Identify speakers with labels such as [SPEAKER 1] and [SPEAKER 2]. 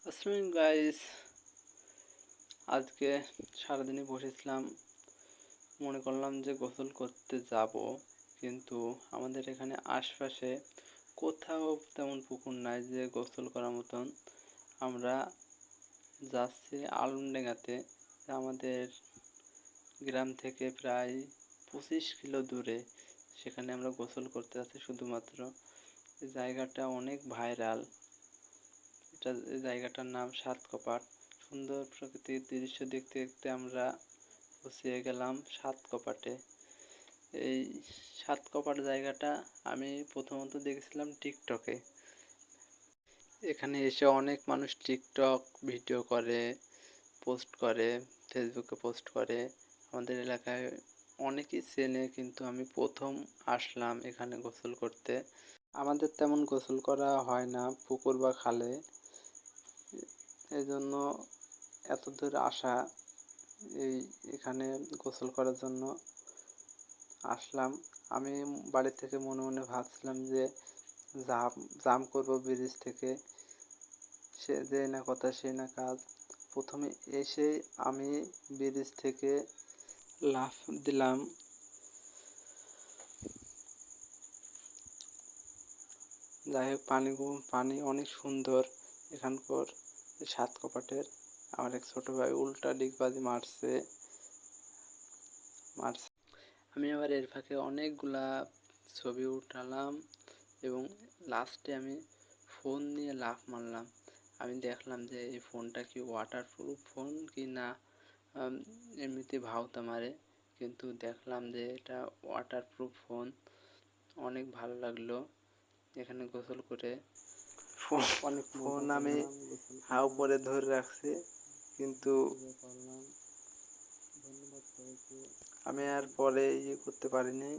[SPEAKER 1] আসসালামু গাইস, আজকে সারাদিনই বসেছিলাম। মনে করলাম যে গোসল করতে যাব, কিন্তু আমাদের এখানে আশপাশে কোথাও তেমন পুকুর নাই যে গোসল করার মতন। আমরা যাচ্ছি আলমডাঙ্গাতে, আমাদের গ্রাম থেকে প্রায় 25 কিলো দূরে। সেখানে আমরা গোসল করতে যাচ্ছি শুধুমাত্র। এই জায়গাটা অনেক ভাইরাল। এই জায়গাটার নাম সাতকপাট। সুন্দর প্রাকৃতিক দৃশ্য দেখতে দেখতে আমরা পৌঁছে গেলাম সাতকপাটে। এই সাতকপাট জায়গাটা আমি প্রথমত দেখেছিলাম টিকটকে। এখানে এসে অনেক মানুষ টিকটক ভিডিও করে, পোস্ট করে, ফেসবুকে পোস্ট করে। আমাদের এলাকায় অনেকেই চেনে, কিন্তু আমি প্রথম আসলাম এখানে গোসল করতে। আমাদের তেমন গোসল করা হয় না পুকুর বা খালে, এই জন্য এত দূর আসা। এখানে গোসল করার জন্য আসলাম। আমি বাড়ি থেকে মনে মনে ভাবছিলাম যে জাম্প করবো ব্রিজ থেকে, সে যে না কথা সে না কাজ। প্রথমে এসে আমি ব্রিজ থেকে লাফ দিলাম। যাই হোক, পানি অনেক সুন্দর এখানকার সাতকপাটের। আমার এক ছোট ভাই উল্টা ডিগবাজি মারছে। আমি আবার এর ফাঁকে অনেকগুলা ছবি উঠালাম এবং লাস্টে আমি ফোন নিয়ে লাফ মারলাম। আমি দেখলাম যে এই ফোনটা কি ওয়াটারপ্রুফ ফোন কি না এমনিতে ভাওতা মারে, কিন্তু দেখলাম যে এটা ওয়াটারপ্রুফ ফোন। অনেক ভালো লাগলো এখানে গোসল করে। ফোন আমি হাও করে ধরে রাখছি, কিন্তু আমি আর পরে করতে পারিনি।